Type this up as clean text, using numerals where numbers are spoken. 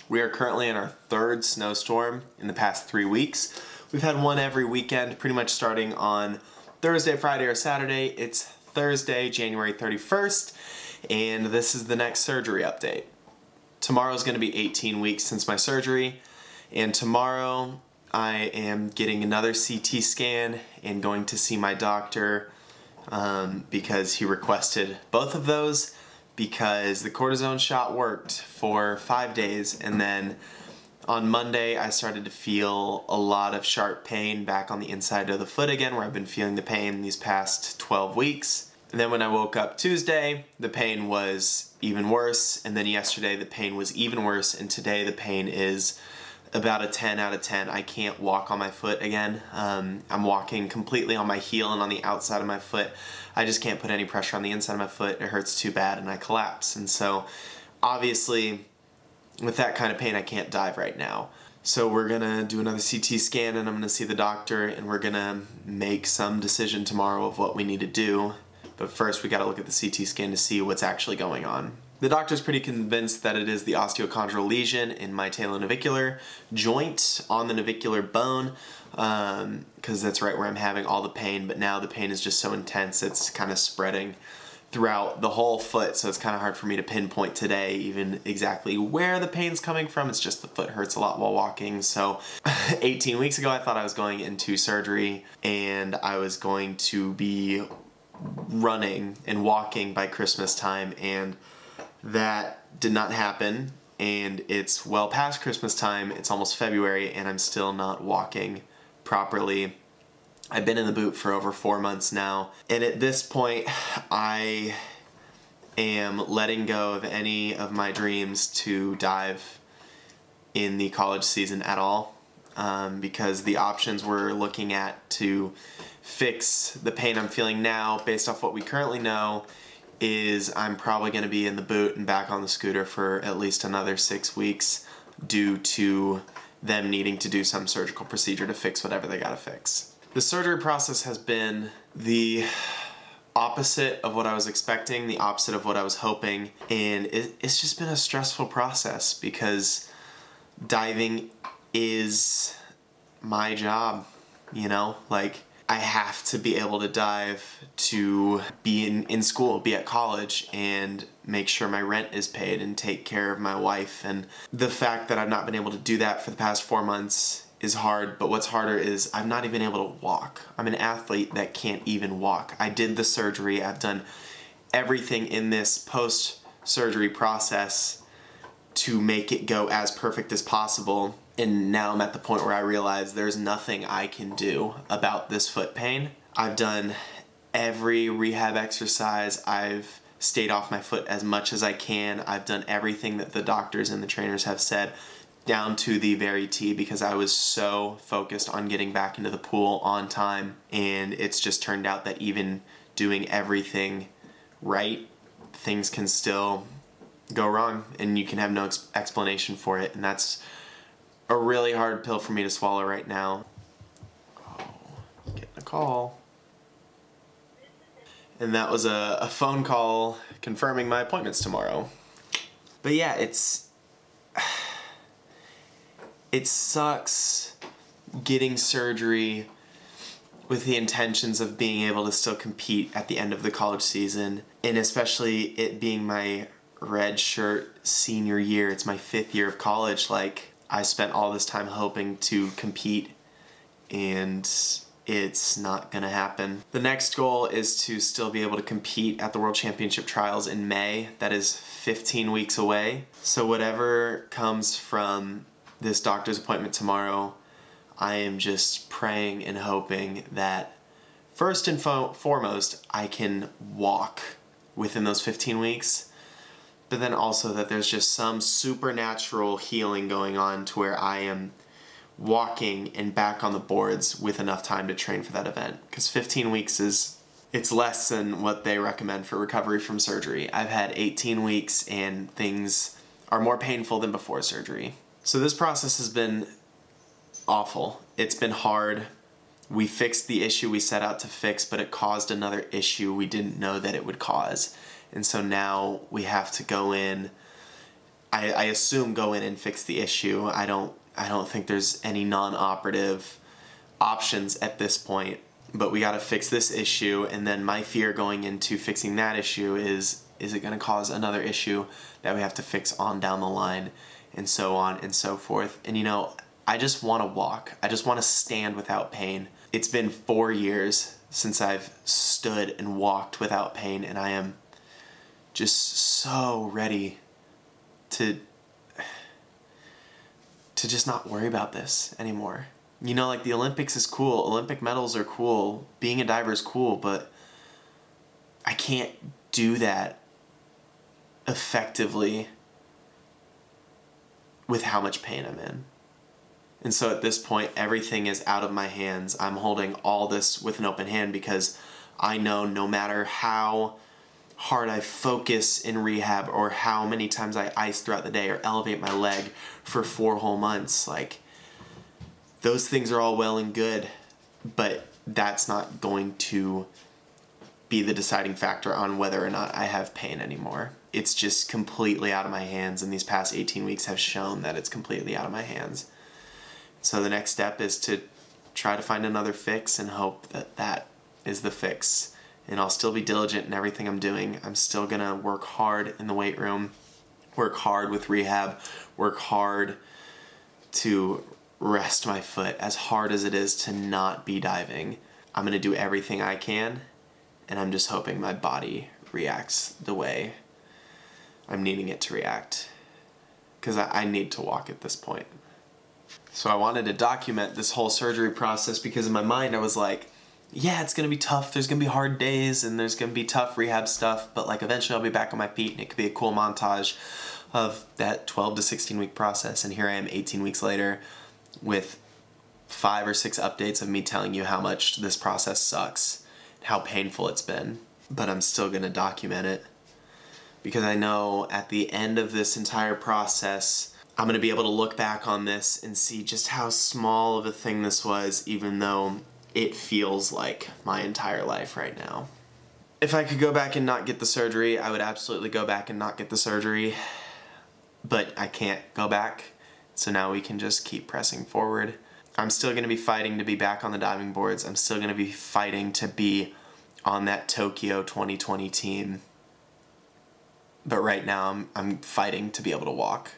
We are currently in our third snowstorm in the past 3 weeks. We've had one every weekend, pretty much starting on Thursday, Friday, or Saturday. It's Thursday, January 31st, and this is the next surgery update. Tomorrow is going to be 18 weeks since my surgery, and tomorrow I am getting another CT scan and going to see my doctor because he requested both of those because the cortisone shot worked for 5 days, and then on Monday I started to feel a lot of sharp pain back on the inside of the foot again, where I've been feeling the pain these past 12 weeks. And then when I woke up Tuesday, the pain was even worse, and then yesterday the pain was even worse, and today the pain is about a 10 out of 10. I can't walk on my foot again. I'm walking completely on my heel and on the outside of my foot. I just can't put any pressure on the inside of my foot. It hurts too bad and I collapse. And so obviously with that kind of pain I can't dive right now. So we're gonna do another CT scan and I'm gonna see the doctor and we're gonna make some decision tomorrow of what we need to do. But first we gotta look at the CT scan to see what's actually going on. The doctor's pretty convinced that it is the osteochondral lesion in my talonavicular joint on the navicular bone, because that's right where I'm having all the pain, but now the pain is just so intense it's kind of spreading throughout the whole foot, so it's kind of hard for me to pinpoint today even exactly where the pain's coming from. It's just the foot hurts a lot while walking. So 18 weeks ago I thought I was going into surgery and I was going to be running and walking by Christmas time, and that did not happen, and it's well past Christmas time. It's almost February and I'm still not walking properly. I've been in the boot for over 4 months now, and at this point I am letting go of any of my dreams to dive in the college season at all, because the options we're looking at to fix the pain I'm feeling now based off what we currently know is I'm probably going to be in the boot and back on the scooter for at least another 6 weeks due to them needing to do some surgical procedure to fix whatever they gotta fix. The surgery process has been the opposite of what I was expecting, the opposite of what I was hoping, and it's just been a stressful process because diving is my job, you know? Like, I have to be able to dive to be in school, be at college, and make sure my rent is paid and take care of my wife. And the fact that I've not been able to do that for the past 4 months is hard, but what's harder is I've not even been able to walk. I'm an athlete that can't even walk. I did the surgery, I've done everything in this post-surgery process to make it go as perfect as possible. And now I'm at the point where I realize there's nothing I can do about this foot pain. I've done every rehab exercise. I've stayed off my foot as much as I can. I've done everything that the doctors and the trainers have said, down to the very T, because I was so focused on getting back into the pool on time. And it's just turned out that even doing everything right, things can still go wrong and you can have no explanation for it. And that's a really hard pill for me to swallow right now. Oh, getting a call. And that was a phone call confirming my appointments tomorrow. But yeah, it sucks getting surgery with the intentions of being able to still compete at the end of the college season, and especially it being my red shirt senior year. It's my 5th year of college. Like, I spent all this time hoping to compete, and it's not gonna happen. The next goal is to still be able to compete at the World Championship Trials in May. That is 15 weeks away. So whatever comes from this doctor's appointment tomorrow, I am just praying and hoping that first and foremost I can walk within those 15 weeks, but then also that there's just some supernatural healing going on to where I am walking and back on the boards with enough time to train for that event. Because 15 weeks it's less than what they recommend for recovery from surgery. I've had 18 weeks and things are more painful than before surgery. So this process has been awful. It's been hard. We fixed the issue we set out to fix, but it caused another issue we didn't know that it would cause. And so now we have to go in I assume go in and fix the issue. I don't think there's any non-operative options at this point, but we got to fix this issue. And then my fear going into fixing that issue is it going to cause another issue that we have to fix on down the line, and so on and so forth. And you know, I just want to walk. I just want to stand without pain. It's been 4 years since I've stood and walked without pain, and I am just so ready to just not worry about this anymore. You know, like the Olympics is cool. Olympic medals are cool. Being a diver is cool, but I can't do that effectively with how much pain I'm in. And so at this point, everything is out of my hands. I'm holding all this with an open hand because I know no matter how hard I focus in rehab or how many times I ice throughout the day or elevate my leg for 4 whole months, like, those things are all well and good, but that's not going to be the deciding factor on whether or not I have pain anymore. It's just completely out of my hands, and these past 18 weeks have shown that it's completely out of my hands. So the next step is to try to find another fix and hope that that is the fix. And I'll still be diligent in everything I'm doing. I'm still gonna work hard in the weight room, work hard with rehab, work hard to rest my foot, as hard as it is to not be diving. I'm gonna do everything I can, and I'm just hoping my body reacts the way I'm needing it to react, because I need to walk at this point. So I wanted to document this whole surgery process because in my mind I was like, yeah, it's gonna be tough, there's gonna be hard days, and there's gonna be tough rehab stuff, but like eventually I'll be back on my feet, and it could be a cool montage of that 12 to 16 week process. And here I am 18 weeks later with 5 or 6 updates of me telling you how much this process sucks, how painful it's been, but I'm still gonna document it because I know at the end of this entire process, I'm gonna be able to look back on this and see just how small of a thing this was, even though it feels like my entire life right now. If I could go back and not get the surgery, I would absolutely go back and not get the surgery, but I can't go back, so now we can just keep pressing forward. I'm still going to be fighting to be back on the diving boards. I'm still going to be fighting to be on that Tokyo 2020 team, but right now I'm fighting to be able to walk.